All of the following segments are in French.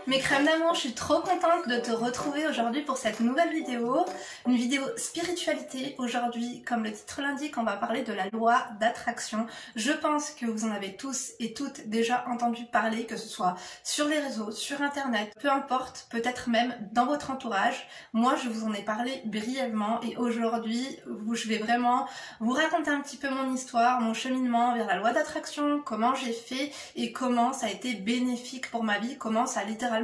Mes crèmes d'amour, je suis trop contente de te retrouver aujourd'hui pour cette nouvelle vidéo. Une vidéo spiritualité. Aujourd'hui, comme le titre l'indique, on va parler de la loi d'attraction. Je pense que vous en avez tous et toutes déjà entendu parler, que ce soit sur les réseaux, sur internet, peu importe, peut-être même dans votre entourage. Moi, je vous en ai parlé brièvement et aujourd'hui, je vais vraiment vous raconter un petit peu mon histoire, mon cheminement vers la loi d'attraction, comment j'ai fait et comment ça a été bénéfique pour ma vie, comment ça a littéralement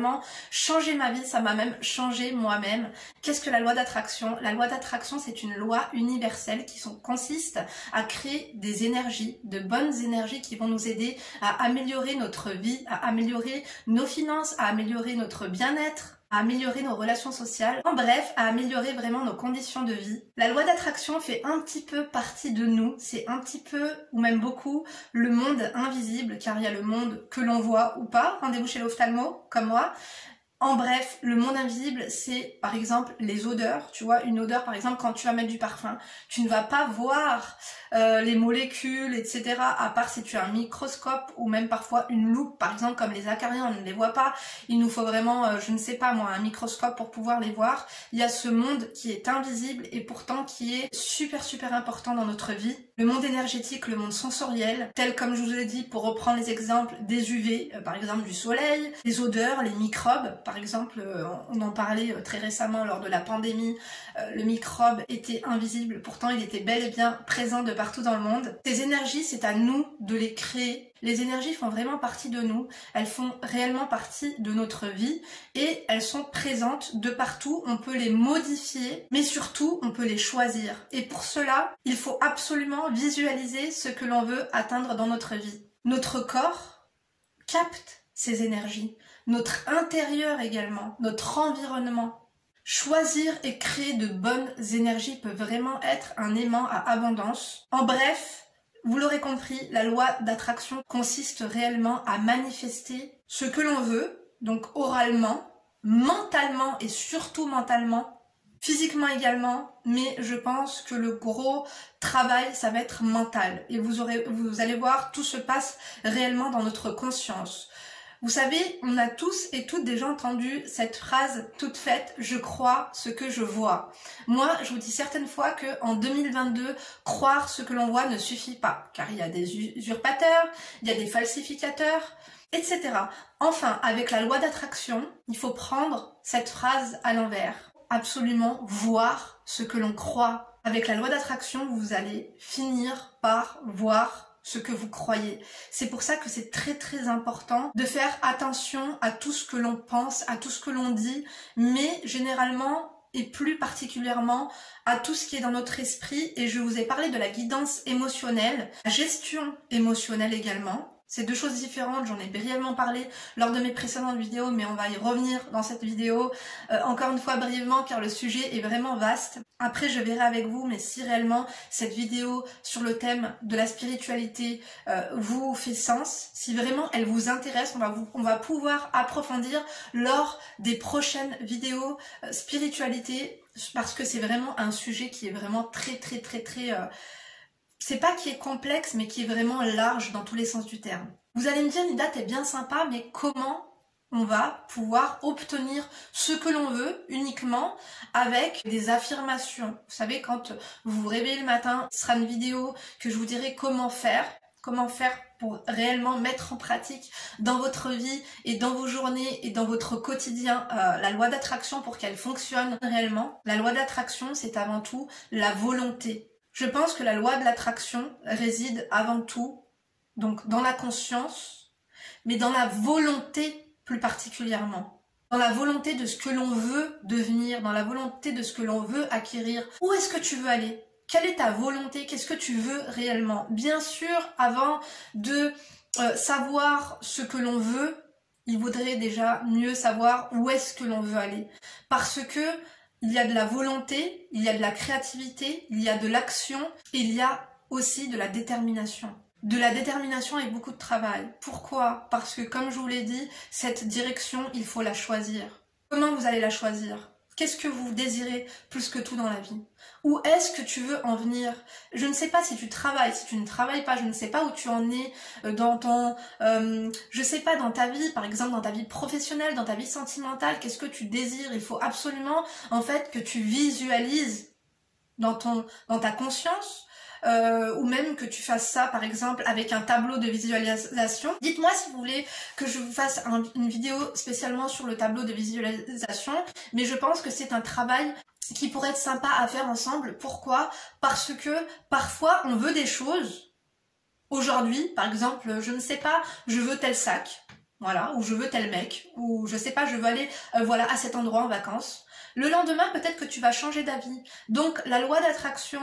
changé ma vie, ça m'a même changé moi-même. Qu'est-ce que la loi d'attraction? La loi d'attraction, c'est une loi universelle qui consiste à créer des énergies, de bonnes énergies qui vont nous aider à améliorer notre vie, à améliorer nos finances, à améliorer notre bien-être, à améliorer nos relations sociales, en bref, à améliorer vraiment nos conditions de vie. La loi d'attraction fait un petit peu partie de nous, c'est un petit peu, ou même beaucoup, le monde invisible, car il y a le monde que l'on voit ou pas, rendez-vous chez l'ophtalmo, comme moi. En bref, le monde invisible, c'est par exemple les odeurs. Tu vois, une odeur, par exemple, quand tu vas mettre du parfum, tu ne vas pas voir les molécules, etc. à part si tu as un microscope ou même parfois une loupe, par exemple, comme les acariens, on ne les voit pas. Il nous faut vraiment, je ne sais pas moi, un microscope pour pouvoir les voir. Il y a ce monde qui est invisible et pourtant qui est super important dans notre vie. Le monde énergétique, le monde sensoriel, tel comme je vous l'ai dit, pour reprendre les exemples des UV, par exemple du soleil, les odeurs, les microbes. Par exemple, on en parlait très récemment lors de la pandémie, le microbe était invisible, pourtant il était bel et bien présent de partout dans le monde. Ces énergies, c'est à nous de les créer. Les énergies font vraiment partie de nous, elles font réellement partie de notre vie et elles sont présentes de partout, on peut les modifier, mais surtout on peut les choisir. Et pour cela, il faut absolument visualiser ce que l'on veut atteindre dans notre vie. Notre corps capte ces énergies, notre intérieur également, notre environnement. Choisir et créer de bonnes énergies peut vraiment être un aimant à abondance. En bref, vous l'aurez compris, la loi d'attraction consiste réellement à manifester ce que l'on veut, donc oralement, mentalement et surtout mentalement, physiquement également, mais je pense que le gros travail, ça va être mental. Et vous allez voir, tout se passe réellement dans notre conscience. Vous savez, on a tous et toutes déjà entendu cette phrase toute faite, je crois ce que je vois. Moi, je vous dis certaines fois qu'en 2022, croire ce que l'on voit ne suffit pas, car il y a des usurpateurs, il y a des falsificateurs, etc. Enfin, avec la loi d'attraction, il faut prendre cette phrase à l'envers. Absolument voir ce que l'on croit. Avec la loi d'attraction, vous allez finir par voir ce que vous croyez. C'est pour ça que c'est très important de faire attention à tout ce que l'on pense, à tout ce que l'on dit, mais généralement et plus particulièrement à tout ce qui est dans notre esprit. Et je vous ai parlé de la guidance émotionnelle, la gestion émotionnelle également. C'est deux choses différentes, j'en ai brièvement parlé lors de mes précédentes vidéos, mais on va y revenir dans cette vidéo encore une fois brièvement car le sujet est vraiment vaste. Après je verrai avec vous, mais si réellement cette vidéo sur le thème de la spiritualité vous fait sens, si vraiment elle vous intéresse, on va pouvoir approfondir lors des prochaines vidéos spiritualité, parce que c'est vraiment un sujet qui est vraiment très c'est pas qui est complexe, mais qui est vraiment large dans tous les sens du terme. Vous allez me dire, Nida, t'es bien sympa, mais comment on va pouvoir obtenir ce que l'on veut uniquement avec des affirmations? Vous savez, quand vous vous réveillez le matin, ce sera une vidéo que je vous dirai comment faire pour réellement mettre en pratique dans votre vie et dans vos journées et dans votre quotidien la loi d'attraction pour qu'elle fonctionne réellement. La loi d'attraction, c'est avant tout la volonté. Je pense que la loi de l'attraction réside avant tout donc dans la conscience, mais dans la volonté plus particulièrement. Dans la volonté de ce que l'on veut devenir, dans la volonté de ce que l'on veut acquérir. Où est-ce que tu veux aller? Quelle est ta volonté? Qu'est-ce que tu veux réellement? Bien sûr, avant de savoir ce que l'on veut, il vaudrait déjà mieux savoir où est-ce que l'on veut aller. Parce que il y a de la volonté, il y a de la créativité, il y a de l'action, et il y a aussi de la détermination. De la détermination et beaucoup de travail. Pourquoi? Parce que comme je vous l'ai dit, cette direction, il faut la choisir. Comment vous allez la choisir? Qu'est-ce que vous désirez plus que tout dans la vie? Où est-ce que tu veux en venir? Je ne sais pas si tu travailles, si tu ne travailles pas, je ne sais pas où tu en es dans ton... je sais pas, dans ta vie, par exemple dans ta vie professionnelle, dans ta vie sentimentale, qu'est-ce que tu désires? Il faut absolument en fait que tu visualises dans ta conscience, ou même que tu fasses ça par exemple avec un tableau de visualisation. Dites-moi si vous voulez que je vous fasse une vidéo spécialement sur le tableau de visualisation, mais je pense que c'est un travail qui pourrait être sympa à faire ensemble. Pourquoi? Parce que parfois on veut des choses. Aujourd'hui, par exemple, je ne sais pas, je veux tel sac, voilà, ou je veux tel mec, ou je sais pas, je veux aller voilà, à cet endroit en vacances. Le lendemain, peut-être que tu vas changer d'avis. Donc la loi d'attraction,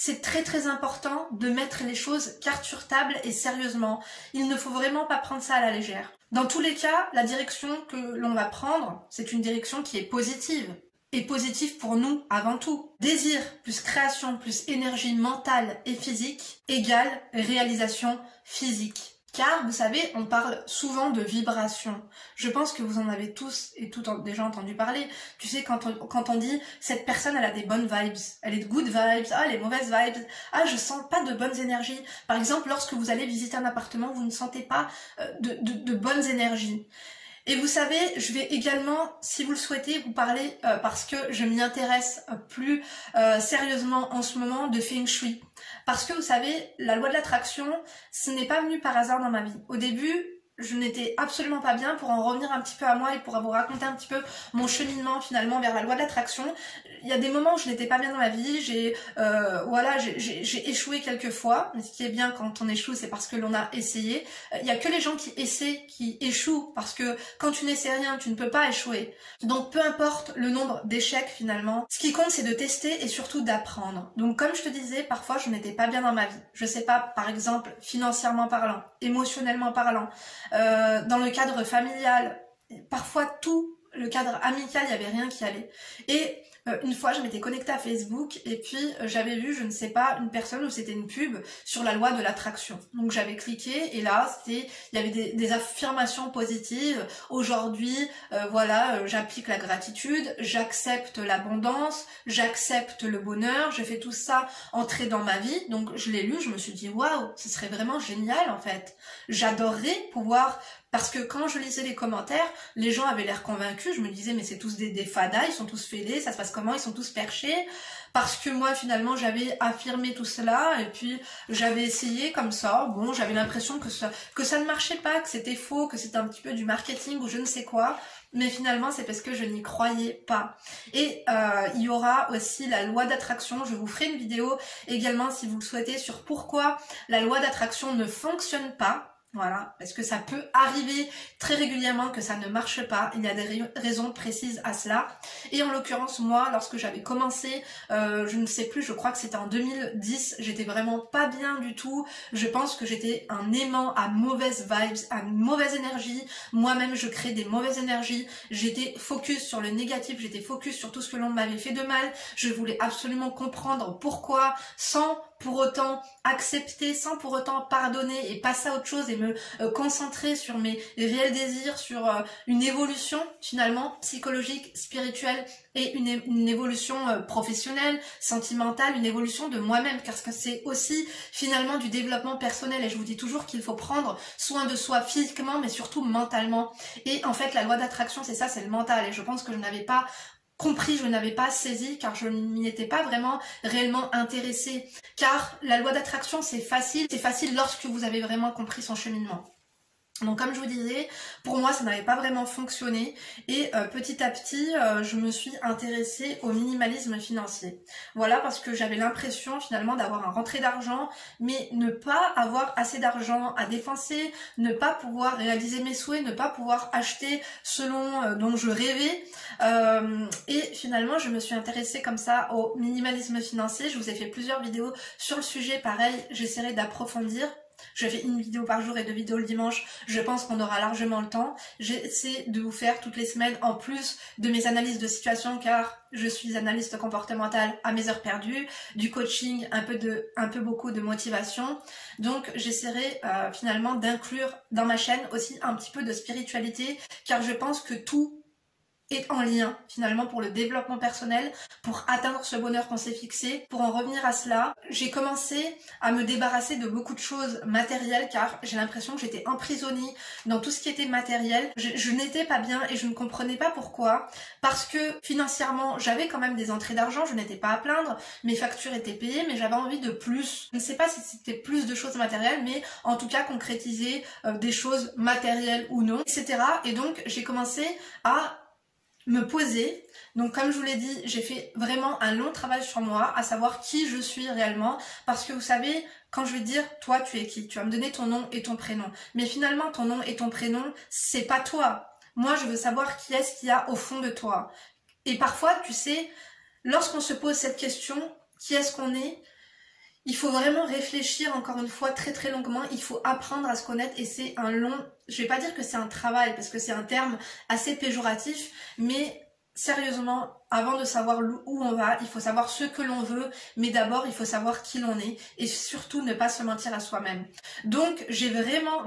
c'est très très important de mettre les choses cartes sur table et sérieusement. Il ne faut vraiment pas prendre ça à la légère. Dans tous les cas, la direction que l'on va prendre, c'est une direction qui est positive. Et positive pour nous avant tout. Désir plus création plus énergie mentale et physique égale réalisation physique. Car, vous savez, on parle souvent de vibration. Je pense que vous en avez tous et toutes déjà entendu parler. Tu sais, quand on dit « cette personne, elle a des bonnes vibes, elle est de good vibes, ah, les mauvaises vibes, ah, je sens pas de bonnes énergies ». Par exemple, lorsque vous allez visiter un appartement, vous ne sentez pas de bonnes énergies. Et vous savez, je vais également, si vous le souhaitez, vous parler, parce que je m'y intéresse plus sérieusement en ce moment, de Feng Shui. Parce que vous savez, la loi de l'attraction, ce n'est pas venu par hasard dans ma vie. Au début, je n'étais absolument pas bien. Pour en revenir un petit peu à moi et pour vous raconter un petit peu mon cheminement finalement vers la loi de l'attraction, il y a des moments où je n'étais pas bien dans ma vie, j'ai échoué quelques fois, mais ce qui est bien quand on échoue, c'est parce que l'on a essayé. Il y a que les gens qui essaient qui échouent, parce que quand tu n'essaies rien, tu ne peux pas échouer. Donc peu importe le nombre d'échecs finalement, ce qui compte c'est de tester et surtout d'apprendre. Donc comme je te disais, parfois je n'étais pas bien dans ma vie. Je sais pas, par exemple, financièrement parlant, émotionnellement parlant, dans le cadre familial, parfois tout, le cadre amical, il n'y avait rien qui allait. Et une fois, je m'étais connectée à Facebook et puis j'avais vu, je ne sais pas, une personne où c'était une pub sur la loi de l'attraction. Donc j'avais cliqué et là, il y avait des affirmations positives. Aujourd'hui, voilà, j'applique la gratitude, j'accepte l'abondance, j'accepte le bonheur, je fais tout ça entrer dans ma vie. Donc je l'ai lu, je me suis dit, waouh, ce serait vraiment génial en fait. J'adorerais pouvoir... Parce que quand je lisais les commentaires, les gens avaient l'air convaincus, je me disais mais c'est tous des fadas, ils sont tous fêlés, ça se passe comment, ils sont tous perchés. Parce que moi finalement j'avais affirmé tout cela et puis j'avais essayé comme ça, bon j'avais l'impression que ça ne marchait pas, que c'était faux, que c'était un petit peu du marketing ou je ne sais quoi. Mais finalement c'est parce que je n'y croyais pas. Et il y aura aussi la loi d'attraction, je vous ferai une vidéo également si vous le souhaitez sur pourquoi la loi d'attraction ne fonctionne pas. Voilà, parce que ça peut arriver très régulièrement que ça ne marche pas, il y a des raisons précises à cela. Et en l'occurrence, moi, lorsque j'avais commencé, je ne sais plus, je crois que c'était en 2010, j'étais vraiment pas bien du tout. Je pense que j'étais un aimant à mauvaises vibes, à mauvaise énergie. Moi-même, je crée des mauvaises énergies. J'étais focus sur le négatif, j'étais focus sur tout ce que l'on m'avait fait de mal. Je voulais absolument comprendre pourquoi, sans pour autant accepter, sans pour autant pardonner et passer à autre chose et me concentrer sur mes réels désirs, sur une évolution finalement psychologique, spirituelle et une évolution professionnelle, sentimentale, une évolution de moi-même, parce que c'est aussi finalement du développement personnel et je vous dis toujours qu'il faut prendre soin de soi physiquement mais surtout mentalement. Et en fait la loi d'attraction c'est ça, c'est le mental et je pense que je n'avais pas compris, je n'avais pas saisi car je m'y étais pas vraiment réellement intéressée. Car la loi d'attraction c'est facile lorsque vous avez vraiment compris son cheminement. Donc comme je vous disais, pour moi ça n'avait pas vraiment fonctionné et petit à petit je me suis intéressée au minimalisme financier. Voilà, parce que j'avais l'impression finalement d'avoir un rentrée d'argent mais ne pas avoir assez d'argent à dépenser, ne pas pouvoir réaliser mes souhaits, ne pas pouvoir acheter selon dont je rêvais et finalement je me suis intéressée comme ça au minimalisme financier. Je vous ai fait plusieurs vidéos sur le sujet, pareil j'essaierai d'approfondir. Je fais une vidéo par jour et 2 vidéos le dimanche, je pense qu'on aura largement le temps. J'essaie de vous faire toutes les semaines en plus de mes analyses de situation car je suis analyste comportementale à mes heures perdues, du coaching, un peu beaucoup de motivation. Donc j'essaierai finalement d'inclure dans ma chaîne aussi un petit peu de spiritualité car je pense que tout est en lien finalement pour le développement personnel, pour atteindre ce bonheur qu'on s'est fixé. Pour en revenir à cela, j'ai commencé à me débarrasser de beaucoup de choses matérielles car j'ai l'impression que j'étais emprisonnée dans tout ce qui était matériel. Je n'étais pas bien et je ne comprenais pas pourquoi. Parce que financièrement, j'avais quand même des entrées d'argent, je n'étais pas à plaindre, mes factures étaient payées, mais j'avais envie de plus. Je ne sais pas si c'était plus de choses matérielles, mais en tout cas concrétiser des choses matérielles ou non, etc. Et donc j'ai commencé à me poser. Donc comme je vous l'ai dit, j'ai fait vraiment un long travail sur moi, à savoir qui je suis réellement, parce que vous savez, quand je vais dire toi tu es qui, tu vas me donner ton nom et ton prénom, mais finalement ton nom et ton prénom c'est pas toi. Moi je veux savoir qui est-ce qu'il y a au fond de toi. Et parfois tu sais, lorsqu'on se pose cette question, qui est-ce qu'on est, il faut vraiment réfléchir encore une fois très très longuement, il faut apprendre à se connaître et c'est un long, je vais pas dire que c'est un travail parce que c'est un terme assez péjoratif, mais sérieusement, avant de savoir où on va, il faut savoir ce que l'on veut, mais d'abord il faut savoir qui l'on est et surtout ne pas se mentir à soi-même. Donc j'ai vraiment,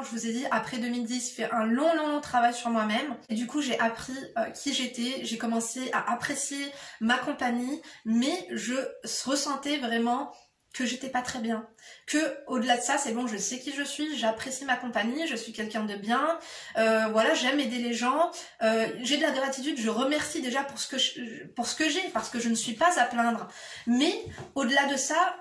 je vous ai dit, après 2010, fait un long travail sur moi-même et du coup j'ai appris qui j'étais, j'ai commencé à apprécier ma compagnie, mais je ressentais vraiment que j'étais pas très bien, que au-delà de ça c'est bon, je sais qui je suis, j'apprécie ma compagnie, je suis quelqu'un de bien, voilà, j'aime aider les gens, j'ai de la gratitude, je remercie déjà pour ce que j'ai, parce que je ne suis pas à plaindre, mais au-delà de ça,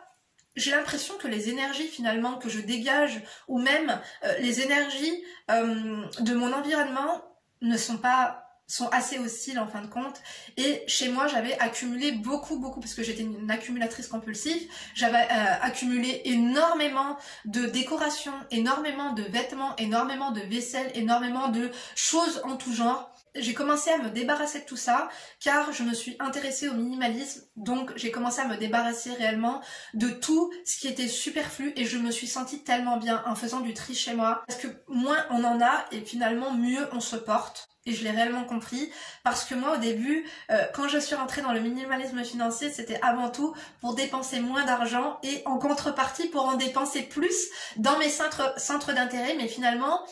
j'ai l'impression que les énergies finalement que je dégage, ou même les énergies de mon environnement ne sont pas sont assez hostiles en fin de compte, et chez moi j'avais accumulé beaucoup parce que j'étais une accumulatrice compulsive, j'avais accumulé énormément de décorations, énormément de vêtements, énormément de vaisselle, énormément de choses en tout genre. J'ai commencé à me débarrasser de tout ça car je me suis intéressée au minimalisme, donc j'ai commencé à me débarrasser réellement de tout ce qui était superflu et je me suis sentie tellement bien en faisant du tri chez moi parce que moins on en a et finalement mieux on se porte. Et je l'ai réellement compris parce que moi au début, quand je suis rentrée dans le minimalisme financier, c'était avant tout pour dépenser moins d'argent et en contrepartie pour en dépenser plus dans mes centres d'intérêt, mais finalement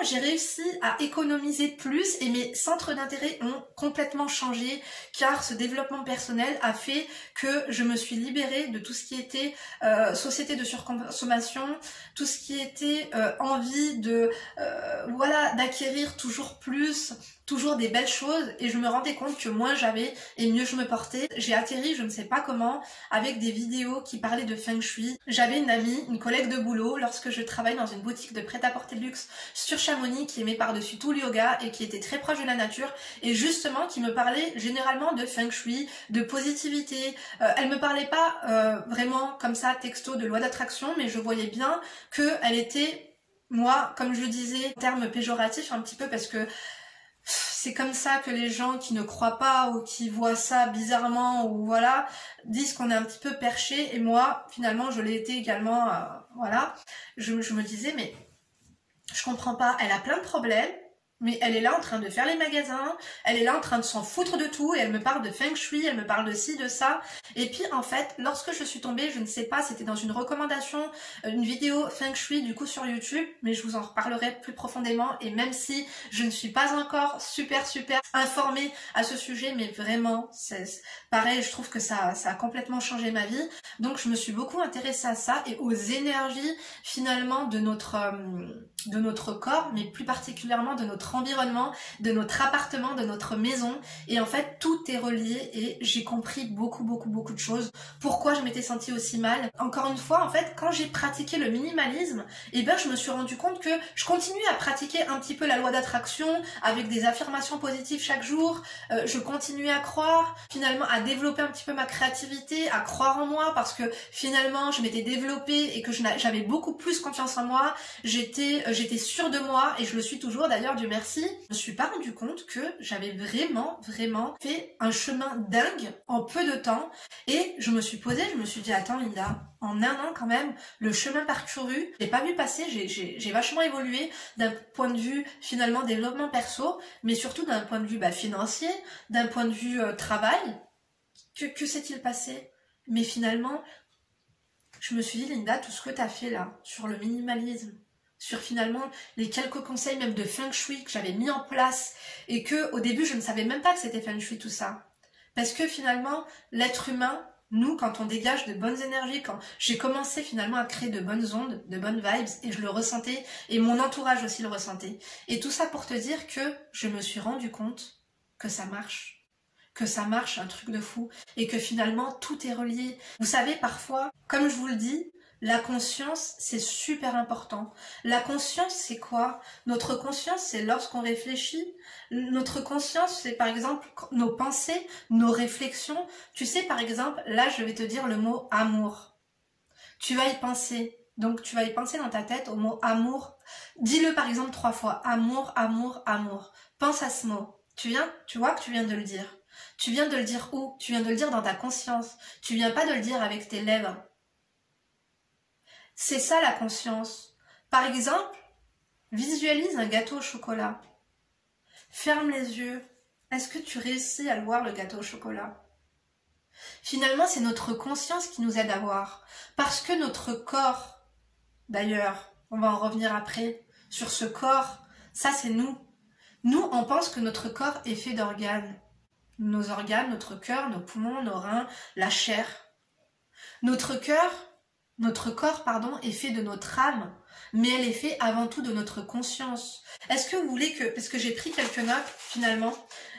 j'ai réussi à économiser plus et mes centres d'intérêt ont complètement changé car ce développement personnel a fait que je me suis libérée de tout ce qui était société de surconsommation, tout ce qui était envie de voilà, d'acquérir toujours plus, toujours des belles choses, et je me rendais compte que moins j'avais et mieux je me portais. J'ai atterri, je ne sais pas comment, avec des vidéos qui parlaient de Feng Shui. J'avais une amie, une collègue de boulot, lorsque je travaillais dans une boutique de prêt-à-porter de luxe sur Chamonix, qui aimait par-dessus tout le yoga et qui était très proche de la nature, et justement qui me parlait généralement de Feng Shui, de positivité. Elle me parlait pas vraiment comme ça, texto, de loi d'attraction, mais je voyais bien qu'elle était, moi, comme je le disais, terme péjoratif un petit peu parce que c'est comme ça que les gens qui ne croient pas ou qui voient ça bizarrement ou voilà, disent qu'on est un petit peu perché, et moi, finalement, je l'ai été également, voilà. Je me disais, mais je comprends pas, elle a plein de problèmes, mais elle est là en train de faire les magasins, elle est là en train de s'en foutre de tout, et elle me parle de Feng Shui, elle me parle de ci, de ça. Et puis en fait, lorsque je suis tombée, je ne sais pas, c'était dans une recommandation, une vidéo Feng Shui du coup sur YouTube, mais je vous en reparlerai plus profondément, et même si je ne suis pas encore super informée à ce sujet, mais vraiment, c'est pareil, je trouve que ça a complètement changé ma vie. Donc je me suis beaucoup intéressée à ça et aux énergies finalement de notre corps, mais plus particulièrement de notre environnement, de notre appartement, de notre maison, et en fait tout est relié et j'ai compris beaucoup de choses. Pourquoi je m'étais sentie aussi mal. Encore une fois, en fait, quand j'ai pratiqué le minimalisme, et ben je me suis rendu compte que je continue à pratiquer un petit peu la loi d'attraction avec des affirmations positives chaque jour, je continuais à croire, finalement à développer un petit peu ma créativité, à croire en moi parce que finalement je m'étais développée et que j'avais beaucoup plus confiance en moi, j'étais sûre de moi et je le suis toujours d'ailleurs, Dieu merci. Je me suis pas rendu compte que j'avais vraiment fait un chemin dingue en peu de temps et je me suis posée, je me suis dit attends Linda, en un an quand même, le chemin parcouru, j'ai pas vu passer, j'ai vachement évolué d'un point de vue finalement développement perso, mais surtout d'un point de vue financier, d'un point de vue travail. Que s'est-il passé? Mais finalement, je me suis dit Linda, tout ce que tu as fait là, sur le minimalisme, sur finalement les quelques conseils même de Feng Shui que j'avais mis en place et que au début je ne savais même pas que c'était Feng Shui tout ça. Parce que finalement, l'être humain, nous, quand on dégage de bonnes énergies, quand j'ai commencé finalement à créer de bonnes ondes, de bonnes vibes, et je le ressentais, et mon entourage aussi le ressentait. Et tout ça pour te dire que je me suis rendu compte que ça marche. Que ça marche, un truc de fou. Et que finalement, tout est relié. Vous savez, parfois, comme je vous le dis, la conscience, c'est super important. La conscience, c'est quoi? Notre conscience, c'est lorsqu'on réfléchit. Notre conscience, c'est par exemple nos pensées, nos réflexions. Tu sais, par exemple, là, je vais te dire le mot amour. Tu vas y penser. Donc, tu vas y penser dans ta tête au mot amour. Dis-le par exemple 3 fois. Amour, amour, amour. Pense à ce mot. Tu vois que tu viens de le dire. Tu viens de le dire où? Tu viens de le dire dans ta conscience. Tu viens pas de le dire avec tes lèvres. C'est ça la conscience. Par exemple, visualise un gâteau au chocolat. Ferme les yeux. Est-ce que tu réussis à le voir, le gâteau au chocolat? Finalement, c'est notre conscience qui nous aide à voir. Parce que notre corps, d'ailleurs, on va en revenir après, sur ce corps, ça c'est nous. Nous, on pense que notre corps est fait d'organes. Nos organes, notre cœur, nos poumons, nos reins, la chair. Notre corps, est fait de notre âme, mais elle est fait avant tout de notre conscience. Est-ce que vous voulez que... Parce que j'ai pris quelques notes, finalement,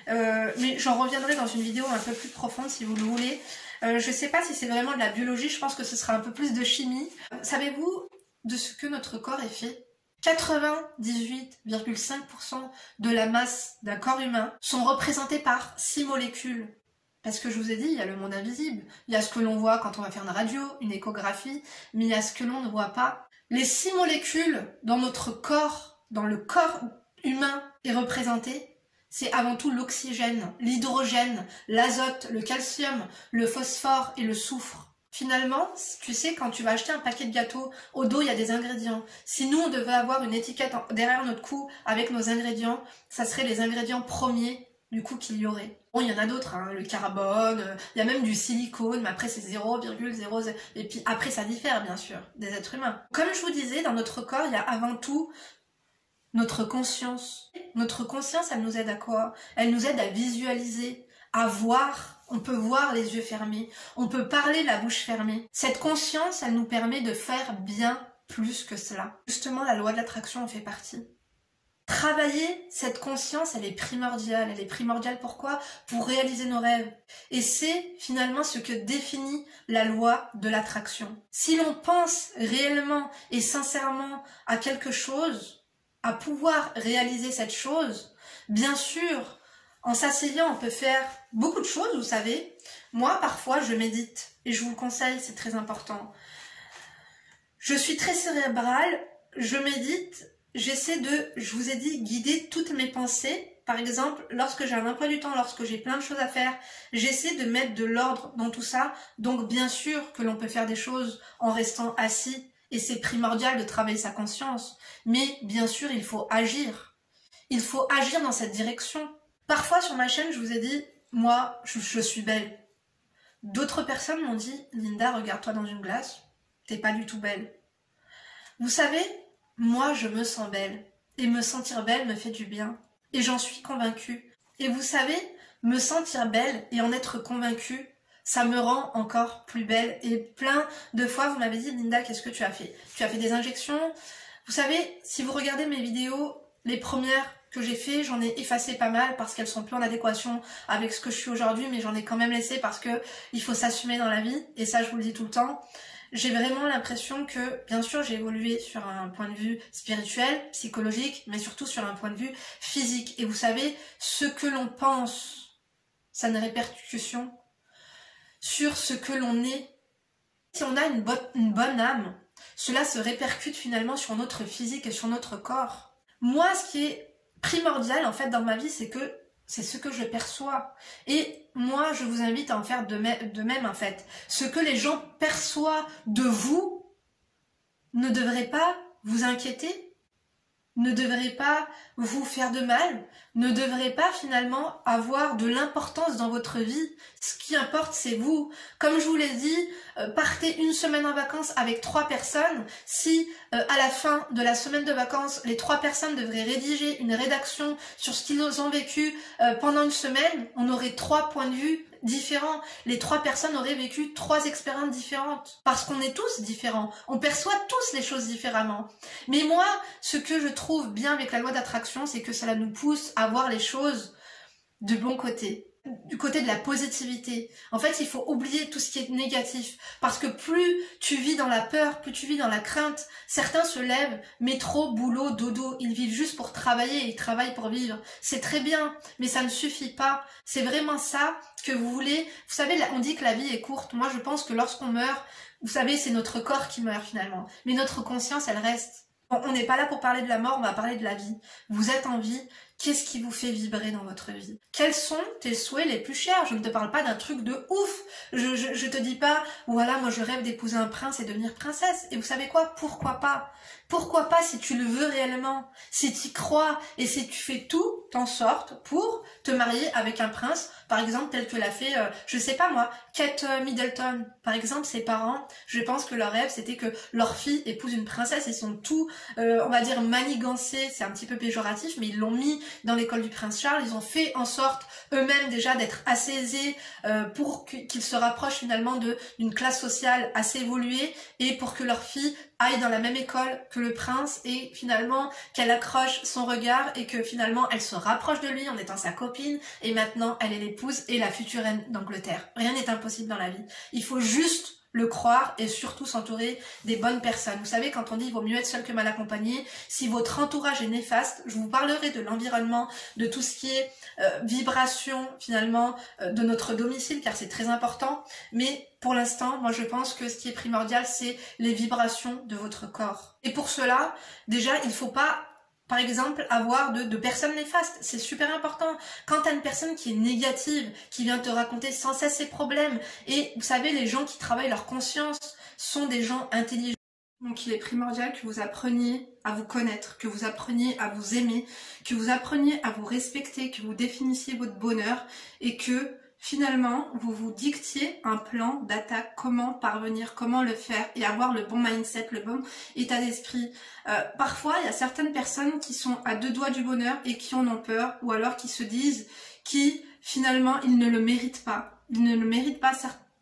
mais j'en reviendrai dans une vidéo un peu plus profonde, si vous le voulez. Je sais pas si c'est vraiment de la biologie, je pense que ce sera un peu plus de chimie. Savez-vous de ce que notre corps est fait? 98,5% de la masse d'un corps humain sont représentés par 6 molécules. Parce que je vous ai dit, il y a le monde invisible, il y a ce que l'on voit quand on va faire une radio, une échographie, mais il y a ce que l'on ne voit pas. Les 6 molécules dans notre corps, dans le corps humain est représenté, c'est avant tout l'oxygène, l'hydrogène, l'azote, le calcium, le phosphore et le soufre. Finalement, tu sais, quand tu vas acheter un paquet de gâteaux, au dos, il y a des ingrédients. Si nous, on devait avoir une étiquette derrière notre cou avec nos ingrédients, ça serait les ingrédients premiers du coup qu'il y aurait. Bon, il y en a d'autres, hein, le carbone, il y a même du silicone, mais après c'est 0,00, et puis après ça diffère bien sûr, des êtres humains. Comme je vous disais, dans notre corps, il y a avant tout notre conscience. Notre conscience, elle nous aide à quoi? Elle nous aide à visualiser, à voir. On peut voir les yeux fermés, on peut parler la bouche fermée. Cette conscience, elle nous permet de faire bien plus que cela. Justement, la loi de l'attraction en fait partie. Travailler cette conscience, elle est primordiale. Elle est primordiale pourquoi? Pour réaliser nos rêves. Et c'est finalement ce que définit la loi de l'attraction. Si l'on pense réellement et sincèrement à quelque chose, à pouvoir réaliser cette chose, bien sûr, en s'asseyant, on peut faire beaucoup de choses, vous savez. Moi, parfois, je médite. Et je vous le conseille, c'est très important. Je suis très cérébrale, je médite, j'essaie de, je vous ai dit, guider toutes mes pensées. Par exemple, lorsque j'ai un emploi du temps, lorsque j'ai plein de choses à faire, j'essaie de mettre de l'ordre dans tout ça. Donc, bien sûr que l'on peut faire des choses en restant assis. Et c'est primordial de travailler sa conscience. Mais, bien sûr, il faut agir. Il faut agir dans cette direction. Parfois sur ma chaîne, je vous ai dit, moi, je suis belle. D'autres personnes m'ont dit, Linda, regarde-toi dans une glace, t'es pas du tout belle. Vous savez, moi, je me sens belle. Et me sentir belle me fait du bien. Et j'en suis convaincue. Et vous savez, me sentir belle et en être convaincue, ça me rend encore plus belle. Et plein de fois, vous m'avez dit, Linda, qu'est-ce que tu as fait? Tu as fait des injections. Vous savez, si vous regardez mes vidéos, les premières que j'ai fait, j'en ai effacé pas mal parce qu'elles sont plus en adéquation avec ce que je suis aujourd'hui, mais j'en ai quand même laissé parce que il faut s'assumer dans la vie, et ça je vous le dis tout le temps. J'ai vraiment l'impression que, bien sûr, j'ai évolué sur un point de vue spirituel, psychologique, mais surtout sur un point de vue physique. Et vous savez, ce que l'on pense, ça a une répercussion sur ce que l'on est. Si on a une bonne âme, cela se répercute finalement sur notre physique et sur notre corps. Moi, ce qui est primordial en fait dans ma vie, c'est que c'est ce que je perçois. Et moi, je vous invite à en faire de même en fait. Ce que les gens perçoivent de vous ne devrait pas vous inquiéter. ne devrait pas vous faire de mal, ne devrait pas finalement avoir de l'importance dans votre vie. Ce qui importe, c'est vous. Comme je vous l'ai dit, partez une semaine en vacances avec 3 personnes. Si à la fin de la semaine de vacances, les 3 personnes devraient rédiger une rédaction sur ce qu'ils ont vécu pendant une semaine, on aurait 3 points de vue différents. Les 3 personnes auraient vécu 3 expériences différentes. Parce qu'on est tous différents. On perçoit tous les choses différemment. Mais moi, ce que je trouve bien avec la loi d'attraction, c'est que cela nous pousse à voir les choses du bon côté. Du côté de la positivité. En fait, il faut oublier tout ce qui est négatif. Parce que plus tu vis dans la peur, plus tu vis dans la crainte. Certains se lèvent, métro, boulot, dodo. Ils vivent juste pour travailler, ils travaillent pour vivre. C'est très bien, mais ça ne suffit pas. C'est vraiment ça que vous voulez. Vous savez, on dit que la vie est courte. Moi, je pense que lorsqu'on meurt, vous savez, c'est notre corps qui meurt finalement. Mais notre conscience, elle reste. Bon, on n'est pas là pour parler de la mort, on va parler de la vie. Vous êtes en vie. Qu'est-ce qui vous fait vibrer dans votre vie? Quels sont tes souhaits les plus chers? Je ne te parle pas d'un truc de ouf. Je te dis pas, voilà, moi je rêve d'épouser un prince et devenir princesse. Et vous savez quoi? Pourquoi pas? Pourquoi pas si tu le veux réellement? Si tu y crois et si tu fais tout en sorte pour te marier avec un prince, par exemple, tel que l'a fait, je sais pas moi, Kate Middleton. Par exemple, ses parents, je pense que leur rêve, c'était que leur fille épouse une princesse. Ils sont tout, on va dire, manigancés. C'est un petit peu péjoratif, mais ils l'ont mis dans l'école du prince Charles. Ils ont fait en sorte eux-mêmes déjà d'être assez aisés pour qu'ils se rapprochent finalement d'une classe sociale assez évoluée et pour que leur fille aille dans la même école que le prince et finalement qu'elle accroche son regard et que finalement elle se rapproche de lui en étant sa copine et maintenant elle est l'épouse et la future reine d'Angleterre. Rien n'est impossible dans la vie. Il faut juste le croire et surtout s'entourer des bonnes personnes. Vous savez, quand on dit il vaut mieux être seul que mal accompagné, si votre entourage est néfaste, je vous parlerai de l'environnement, de tout ce qui est vibration finalement de notre domicile car c'est très important, mais pour l'instant, moi je pense que ce qui est primordial c'est les vibrations de votre corps. Et pour cela, déjà il ne faut pas par exemple, avoir de personnes néfastes, c'est super important. Quand tu as une personne qui est négative, qui vient te raconter sans cesse ses problèmes, et vous savez, les gens qui travaillent leur conscience sont des gens intelligents. Donc il est primordial que vous appreniez à vous connaître, que vous appreniez à vous aimer, que vous appreniez à vous respecter, que vous définissiez votre bonheur, et que finalement, vous vous dictiez un plan d'attaque, comment parvenir, comment le faire et avoir le bon mindset, le bon état d'esprit. Parfois, il y a certaines personnes qui sont à 2 doigts du bonheur et qui en ont peur ou alors qui se disent qui finalement, ils ne le méritent pas. Ils ne le méritent pas.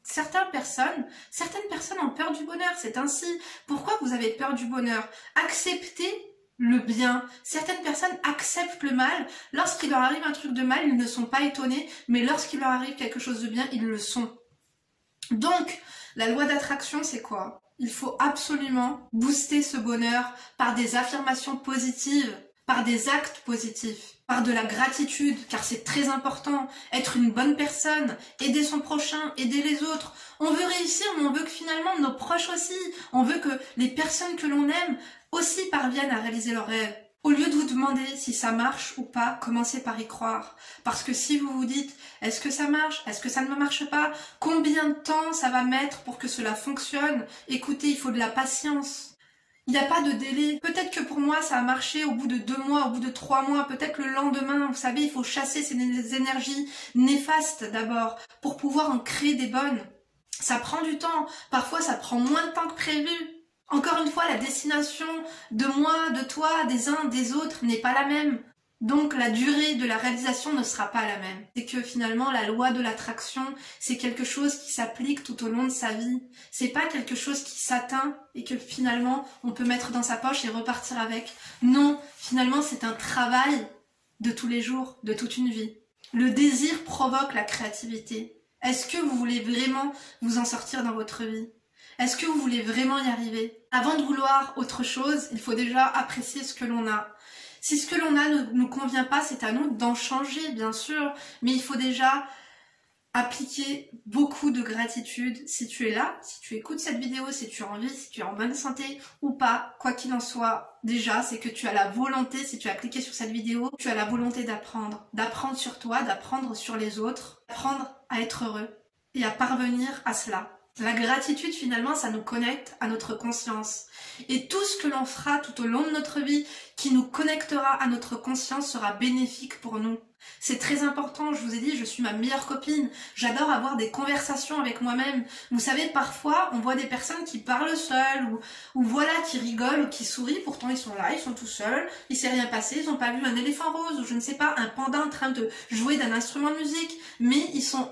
Certaines personnes ont peur du bonheur, c'est ainsi. Pourquoi vous avez peur du bonheur? Acceptez le bien. Certaines personnes acceptent le mal. Lorsqu'il leur arrive un truc de mal, ils ne sont pas étonnés, mais lorsqu'il leur arrive quelque chose de bien, ils le sont. Donc, la loi d'attraction, c'est quoi? Il faut absolument booster ce bonheur par des affirmations positives, par des actes positifs, par de la gratitude, car c'est très important. Être une bonne personne, aider son prochain, aider les autres. On veut réussir, mais on veut que finalement nos proches aussi, on veut que les personnes que l'on aime aussi parviennent à réaliser leurs rêves. Au lieu de vous demander si ça marche ou pas, commencez par y croire. Parce que si vous vous dites, est-ce que ça marche? Est-ce que ça ne marche pas? Combien de temps ça va mettre pour que cela fonctionne? Écoutez, il faut de la patience. Il n'y a pas de délai. Peut-être que pour moi, ça a marché au bout de 2 mois, au bout de 3 mois, peut-être le lendemain. Vous savez, il faut chasser ces énergies néfastes d'abord pour pouvoir en créer des bonnes. Ça prend du temps. Parfois, ça prend moins de temps que prévu. Encore une fois, la destination de moi, de toi, des uns, des autres n'est pas la même. Donc la durée de la réalisation ne sera pas la même. C'est que finalement la loi de l'attraction, c'est quelque chose qui s'applique tout au long de sa vie. C'est pas quelque chose qui s'atteint et que finalement on peut mettre dans sa poche et repartir avec. Non, finalement c'est un travail de tous les jours, de toute une vie. Le désir provoque la créativité. Est-ce que vous voulez vraiment vous en sortir dans votre vie ? Est-ce que vous voulez vraiment y arriver? Avant de vouloir autre chose, il faut déjà apprécier ce que l'on a. Si ce que l'on a ne nous convient pas, c'est à nous d'en changer, bien sûr, mais il faut déjà appliquer beaucoup de gratitude. Si tu es là, si tu écoutes cette vidéo, si tu es en vie, si tu es en bonne santé ou pas, quoi qu'il en soit, déjà, c'est que tu as la volonté, si tu as cliqué sur cette vidéo, tu as la volonté d'apprendre sur toi, d'apprendre sur les autres, d'apprendre à être heureux et à parvenir à cela. La gratitude, finalement, ça nous connecte à notre conscience. Et tout ce que l'on fera tout au long de notre vie qui nous connectera à notre conscience sera bénéfique pour nous. C'est très important, je vous ai dit, je suis ma meilleure copine. J'adore avoir des conversations avec moi-même. Vous savez, parfois, on voit des personnes qui parlent seules ou voilà, qui rigolent ou qui sourient. Pourtant, ils sont là, ils sont tout seuls. Il s'est rien passé, ils n'ont pas vu un éléphant rose ou je ne sais pas, un panda en train de jouer d'un instrument de musique. Mais ils sont...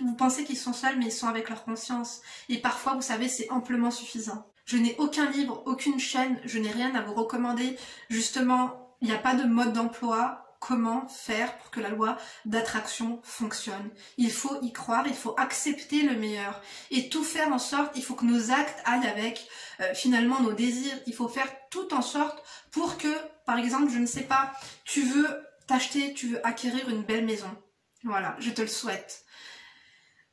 Vous pensez qu'ils sont seuls, mais ils sont avec leur conscience. Et parfois, vous savez, c'est amplement suffisant. Je n'ai aucun livre, aucune chaîne, je n'ai rien à vous recommander. Justement, il n'y a pas de mode d'emploi. Comment faire pour que la loi d'attraction fonctionne? Il faut y croire, il faut accepter le meilleur. Et tout faire en sorte, il faut que nos actes aillent avec finalement nos désirs. Il faut faire tout en sorte pour que, par exemple, je ne sais pas, tu veux t'acheter, tu veux acquérir une belle maison. Voilà, je te le souhaite.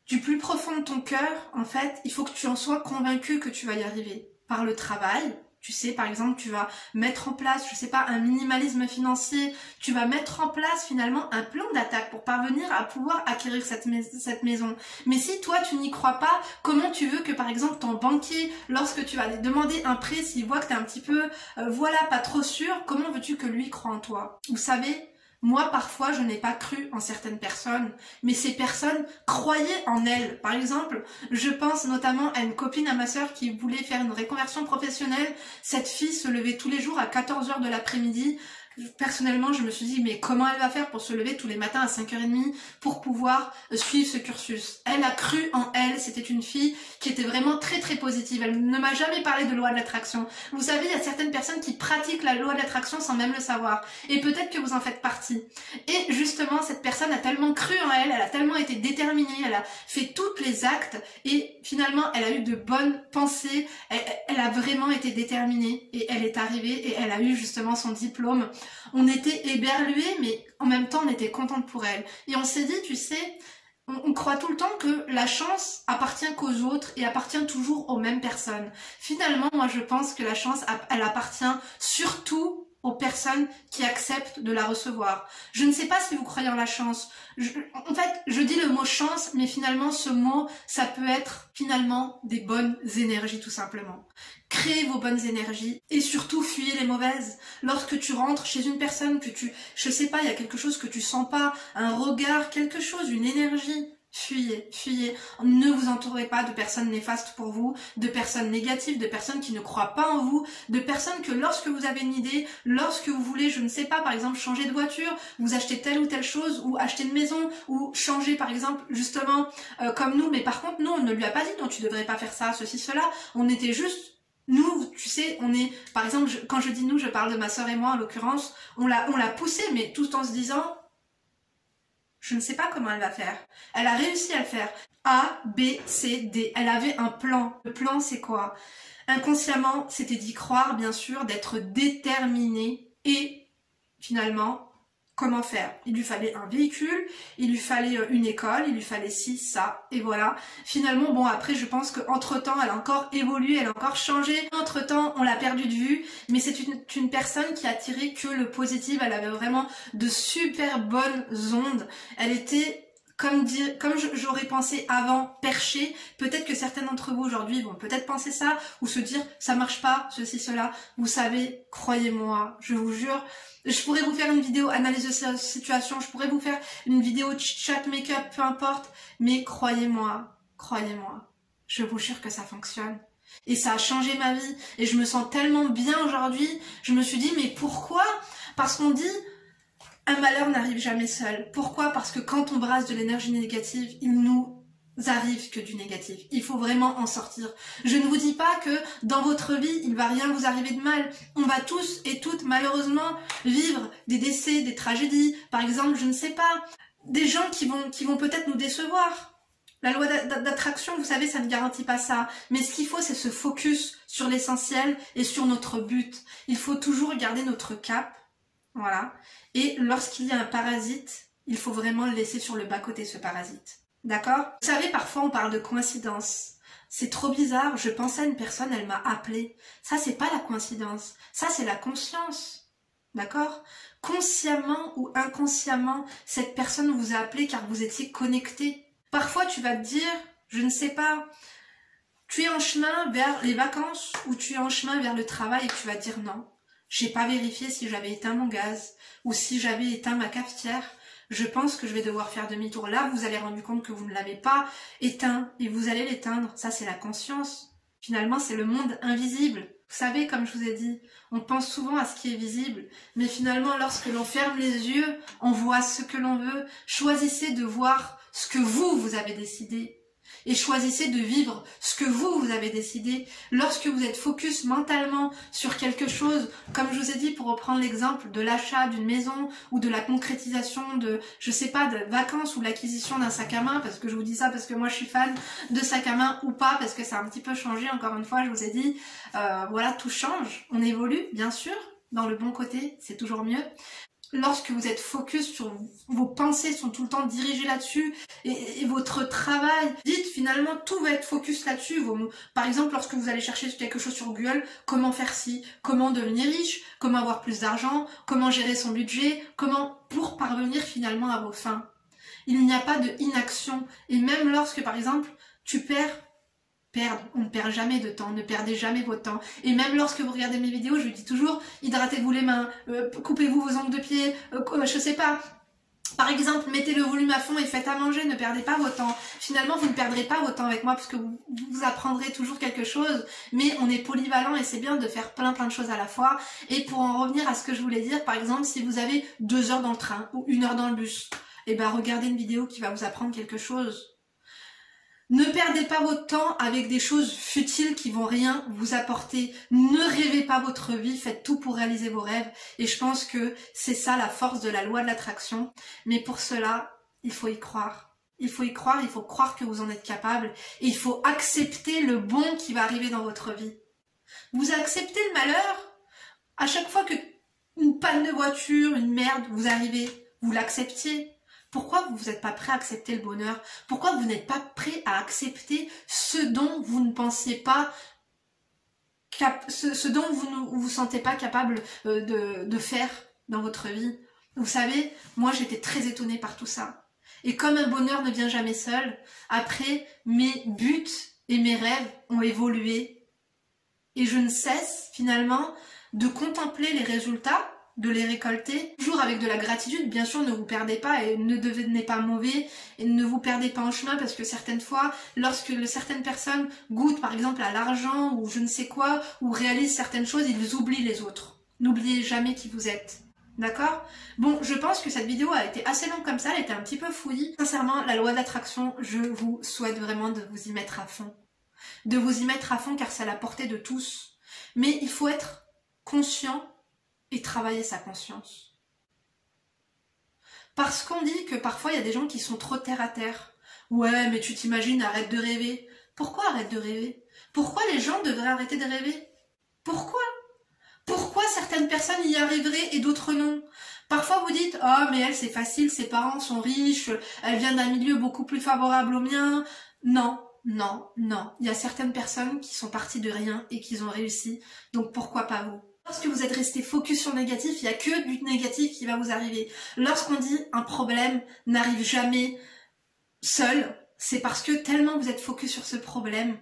Du plus profond de ton cœur, en fait, il faut que tu en sois convaincu que tu vas y arriver. Par le travail, tu sais, par exemple, tu vas mettre en place, je sais pas, un minimalisme financier, tu vas mettre en place finalement un plan d'attaque pour parvenir à pouvoir acquérir cette maison. Mais si toi, tu n'y crois pas, comment tu veux que, par exemple, ton banquier, lorsque tu vas lui demander un prêt, s'il voit que tu es un petit peu, voilà, pas trop sûr, comment veux-tu que lui croie en toi? Vous savez, moi, parfois, je n'ai pas cru en certaines personnes, mais ces personnes croyaient en elles. Par exemple, je pense notamment à une copine à ma sœur qui voulait faire une reconversion professionnelle. Cette fille se levait tous les jours à 14 h de l'après-midi. Personnellement, je me suis dit, mais comment elle va faire pour se lever tous les matins à 5 h 30 pour pouvoir suivre ce cursus? Elle a cru en elle, c'était une fille qui était vraiment très très positive. Elle ne m'a jamais parlé de loi de l'attraction. Vous savez, il y a certaines personnes qui pratiquent la loi de l'attraction sans même le savoir. Et peut-être que vous en faites partie. Et justement, cette personne a tellement cru en elle, elle a tellement été déterminée, elle a fait tous les actes et finalement, elle a eu de bonnes pensées, elle a vraiment été déterminée et elle est arrivée et elle a eu justement son diplôme. On était éberlués, mais en même temps, on était contente pour elle. Et on s'est dit, tu sais, on croit tout le temps que la chance appartient qu'aux autres et appartient toujours aux mêmes personnes. Finalement, moi, je pense que la chance, elle appartient surtout aux personnes qui acceptent de la recevoir. Je ne sais pas si vous croyez en la chance. En fait, je dis le mot chance, mais finalement, ce mot, ça peut être finalement des bonnes énergies, tout simplement. Créez vos bonnes énergies et surtout fuyez les mauvaises. Lorsque tu rentres chez une personne que je sais pas, il y a quelque chose que tu sens pas, un regard, quelque chose, une énergie, fuyez, fuyez. Ne vous entourez pas de personnes néfastes pour vous, de personnes négatives, de personnes qui ne croient pas en vous, de personnes que lorsque vous avez une idée, lorsque vous voulez, je ne sais pas, par exemple, changer de voiture, vous achetez telle ou telle chose, ou acheter une maison, ou changer, par exemple, justement, comme nous, mais par contre, nous, on ne lui a pas dit, non, tu devrais pas faire ça, ceci, cela, on était juste... Nous, tu sais, on est, par exemple, quand je dis nous, je parle de ma sœur et moi, en l'occurrence, on l'a poussée, mais tout en se disant, je ne sais pas comment elle va faire. Elle a réussi à le faire. A, B, C, D. Elle avait un plan. Le plan, c'est quoi? Inconsciemment, c'était d'y croire, bien sûr, d'être déterminée et, finalement, comment faire? Il lui fallait un véhicule, il lui fallait une école, il lui fallait ci, ça, et voilà. Finalement, bon, après, je pense qu'entre-temps, elle a encore évolué, elle a encore changé. Entre-temps, on l'a perdue de vue, mais c'est une personne qui a tiré que le positif. Elle avait vraiment de super bonnes ondes. Elle était... Comme j'aurais pensé avant, perché, peut-être que certains d'entre vous aujourd'hui vont peut-être penser ça, ou se dire, ça marche pas, ceci, cela. Vous savez, croyez-moi, je vous jure, je pourrais vous faire une vidéo analyse de cette situation, je pourrais vous faire une vidéo chat make-up, peu importe, mais croyez-moi, je vous jure que ça fonctionne. Et ça a changé ma vie, et je me sens tellement bien aujourd'hui, je me suis dit, mais pourquoi? Parce qu'on dit... Un malheur n'arrive jamais seul. Pourquoi? Parce que quand on brasse de l'énergie négative, il nous arrive que du négatif. Il faut vraiment en sortir. Je ne vous dis pas que dans votre vie, il va rien vous arriver de mal. On va tous et toutes, malheureusement, vivre des décès, des tragédies. Par exemple, je ne sais pas, des gens qui vont peut-être nous décevoir. La loi d'attraction, vous savez, ça ne garantit pas ça. Mais ce qu'il faut, c'est se focus sur l'essentiel et sur notre but. Il faut toujours garder notre cap. Voilà. Et lorsqu'il y a un parasite, il faut vraiment le laisser sur le bas-côté, ce parasite. D'accord? Vous savez, parfois on parle de coïncidence. C'est trop bizarre, je pensais à une personne, elle m'a appelé. Ça, c'est pas la coïncidence. Ça, c'est la conscience. D'accord? Consciemment ou inconsciemment, cette personne vous a appelé car vous étiez connecté. Parfois, tu vas te dire, Je ne sais pas. Tu es en chemin vers les vacances ou tu es en chemin vers le travail et tu vas dire non. J'ai pas vérifié si j'avais éteint mon gaz ou si j'avais éteint ma cafetière. Je pense que je vais devoir faire demi-tour. Là, vous allez rendre compte que vous ne l'avez pas éteint et vous allez l'éteindre. Ça, c'est la conscience. Finalement, c'est le monde invisible. Vous savez, comme je vous ai dit, on pense souvent à ce qui est visible, mais finalement, lorsque l'on ferme les yeux, on voit ce que l'on veut. Choisissez de voir ce que vous avez décidé. Et choisissez de vivre ce que vous avez décidé. Lorsque vous êtes focus mentalement sur quelque chose, comme je vous ai dit pour reprendre l'exemple de l'achat d'une maison ou de la concrétisation de, je sais pas, de vacances ou l'acquisition d'un sac à main, parce que je vous dis ça parce que moi je suis fan de sac à main ou pas, parce que ça a un petit peu changé, encore une fois, je vous ai dit, voilà, tout change, on évolue, bien sûr, dans le bon côté, c'est toujours mieux. Lorsque vous êtes focus sur vos pensées sont tout le temps dirigées là-dessus et votre travail, dites finalement tout va être focus là-dessus. Par exemple, lorsque vous allez chercher quelque chose sur Google, comment faire ci, comment devenir riche, comment avoir plus d'argent, comment gérer son budget, comment pour parvenir finalement à vos fins. Il n'y a pas de inaction et même lorsque par exemple tu on ne perd jamais de temps, ne perdez jamais votre temps. Et même lorsque vous regardez mes vidéos, je dis toujours, hydratez-vous les mains, coupez-vous vos ongles de pied, je sais pas. Par exemple, mettez le volume à fond et faites à manger, ne perdez pas votre temps. Finalement, vous ne perdrez pas votre temps avec moi parce que vous apprendrez toujours quelque chose, mais on est polyvalent et c'est bien de faire plein de choses à la fois. Et pour en revenir à ce que je voulais dire, par exemple, si vous avez 2 heures dans le train ou 1 heure dans le bus, eh ben regardez une vidéo qui va vous apprendre quelque chose. Ne perdez pas votre temps avec des choses futiles qui vont rien vous apporter. Ne rêvez pas votre vie, faites tout pour réaliser vos rêves. Et je pense que c'est ça la force de la loi de l'attraction. Mais pour cela, il faut y croire. Il faut y croire, il faut croire que vous en êtes capable. Et il faut accepter le bon qui va arriver dans votre vie. Vous acceptez le malheur. À chaque fois que une panne de voiture, une merde, vous arrivez, vous l'acceptiez. Pourquoi vous n'êtes pas prêt à accepter le bonheur? Pourquoi vous n'êtes pas prêt à accepter ce dont vous ne pensiez pas, ce dont vous ne vous sentez pas capable de faire dans votre vie? Vous savez, moi j'étais très étonnée par tout ça. Et comme un bonheur ne vient jamais seul, après mes buts et mes rêves ont évolué. Et je ne cesse finalement de contempler les résultats, de les récolter, toujours avec de la gratitude. Bien sûr, ne vous perdez pas et ne devenez pas mauvais et ne vous perdez pas en chemin parce que certaines fois, lorsque certaines personnes goûtent par exemple à l'argent ou je ne sais quoi, ou réalisent certaines choses, ils oublient les autres. N'oubliez jamais qui vous êtes. D'accord? Bon, je pense que cette vidéo a été assez longue comme ça, elle était un petit peu fouillie. Sincèrement, la loi d'attraction, je vous souhaite vraiment de vous y mettre à fond. De vous y mettre à fond car c'est à la portée de tous. Mais il faut être conscient et travailler sa conscience. Parce qu'on dit que parfois il y a des gens qui sont trop terre à terre. Ouais, mais tu t'imagines, arrête de rêver. Pourquoi arrête de rêver? Pourquoi les gens devraient arrêter de rêver? Pourquoi? Pourquoi certaines personnes y arriveraient et d'autres non? Parfois vous dites, ah mais elle c'est facile, ses parents sont riches, elle vient d'un milieu beaucoup plus favorable au mien. Non, non, non. Il y a certaines personnes qui sont parties de rien et qui ont réussi. Donc pourquoi pas vous? Lorsque vous êtes resté focus sur le négatif, il n'y a que du négatif qui va vous arriver. Lorsqu'on dit un problème n'arrive jamais seul, c'est parce que tellement vous êtes focus sur ce problème,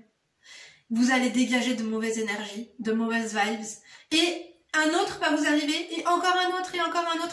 vous allez dégager de mauvaises énergies, de mauvaises vibes, et un autre va vous arriver, et encore un autre,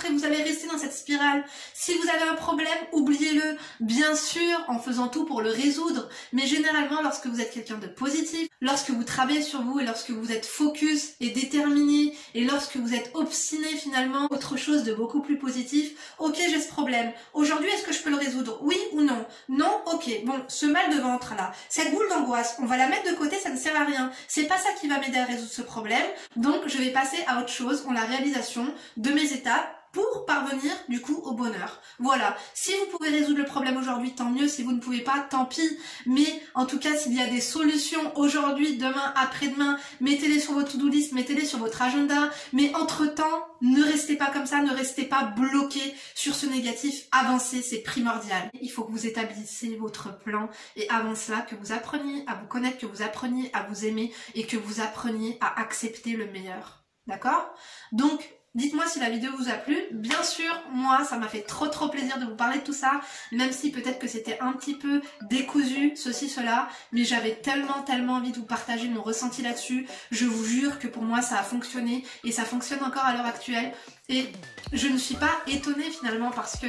et vous allez rester dans cette spirale. Si vous avez un problème, oubliez-le, bien sûr, en faisant tout pour le résoudre, mais généralement, lorsque vous êtes quelqu'un de positif, lorsque vous travaillez sur vous, et lorsque vous êtes focus et déterminé, et lorsque vous êtes obstiné finalement, autre chose de beaucoup plus positif, ok, j'ai ce problème, aujourd'hui, est-ce que je peux le résoudre? Oui ou non? Non? Ok, bon, ce mal de ventre là, cette boule d'angoisse, on va la mettre de côté, ça ne sert à rien, c'est pas ça qui va m'aider à résoudre ce problème, donc je vais passer à autre chose, en la réalisation de mes étapes pour parvenir du coup au bonheur. Voilà, si vous pouvez résoudre le problème aujourd'hui, tant mieux, si vous ne pouvez pas, tant pis, mais en tout cas s'il y a des solutions aujourd'hui, demain, après-demain, mettez-les sur votre to-do list, mettez-les sur votre agenda, mais entre-temps, ne restez pas comme ça, ne restez pas bloqué sur ce négatif, avancez, c'est primordial. Il faut que vous établissiez votre plan et avant cela, que vous appreniez à vous connaître, que vous appreniez à vous aimer et que vous appreniez à accepter le meilleur. D'accord? Donc, Dites-moi si la vidéo vous a plu. Bien sûr, moi, ça m'a fait trop plaisir de vous parler de tout ça, même si peut-être que c'était un petit peu décousu, ceci, cela, mais j'avais tellement envie de vous partager mon ressenti là-dessus. Je vous jure que pour moi, ça a fonctionné, et ça fonctionne encore à l'heure actuelle. Et je ne suis pas étonnée finalement, parce que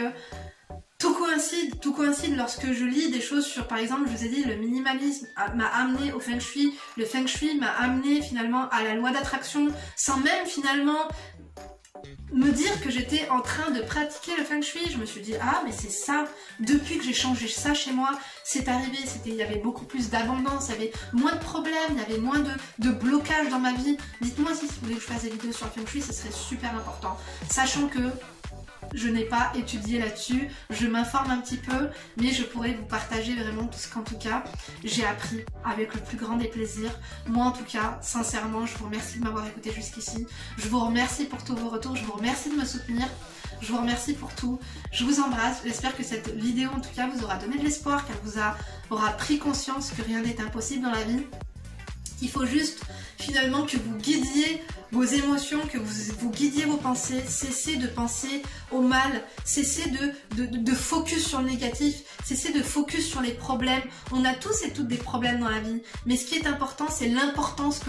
tout coïncide lorsque je lis des choses sur, par exemple, je vous ai dit, le minimalisme m'a amené au Feng Shui, le Feng Shui m'a amené finalement à la loi d'attraction, sans même finalement me dire que j'étais en train de pratiquer le Feng Shui. Je me suis dit, ah mais c'est ça, depuis que j'ai changé ça chez moi, c'est arrivé, il y avait beaucoup plus d'abondance, il y avait moins de problèmes, il y avait moins de blocages dans ma vie. Dites-moi si vous voulez que je fasse des vidéos sur le Feng Shui, ce serait super important, sachant que je n'ai pas étudié là-dessus, je m'informe un petit peu, mais je pourrais vous partager vraiment tout ce qu'en tout cas j'ai appris avec le plus grand des plaisirs. Moi en tout cas, sincèrement, je vous remercie de m'avoir écouté jusqu'ici, je vous remercie pour tous vos retours, je vous remercie de me soutenir, je vous remercie pour tout, je vous embrasse, j'espère que cette vidéo en tout cas vous aura donné de l'espoir, qu'elle vous aura pris conscience que rien n'est impossible dans la vie. Il faut juste finalement que vous guidiez vos émotions, que vous guidiez vos pensées, cessez de penser au mal, cessez de focus sur le négatif, cessez de focus sur les problèmes. On a tous et toutes des problèmes dans la vie, mais ce qui est important, c'est l'importance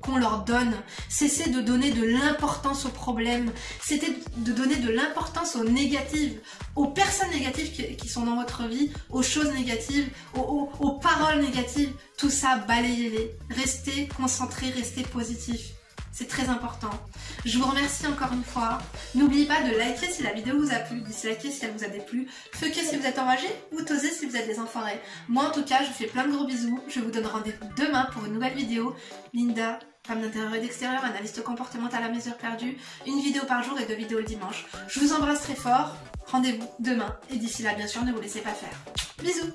qu'on leur donne. Cessez de donner de l'importance aux problèmes, cessez de donner de l'importance aux négatives, aux personnes négatives qui sont dans votre vie, aux choses négatives, aux paroles négatives. Tout ça, balayez-les. Restez concentrés, restez positifs. C'est très important. Je vous remercie encore une fois. N'oubliez pas de liker si la vidéo vous a plu, disliker si elle vous a déplu, fucker si vous êtes enragé ou toser si vous êtes des enfoirés. Moi en tout cas, je vous fais plein de gros bisous. Je vous donne rendez-vous demain pour une nouvelle vidéo. Linda, femme d'intérieur et d'extérieur, analyste comportementale à mes heures perdues. Une vidéo par jour et 2 vidéos le dimanche. Je vous embrasse très fort. Rendez-vous demain. Et d'ici là, bien sûr, ne vous laissez pas faire. Bisous.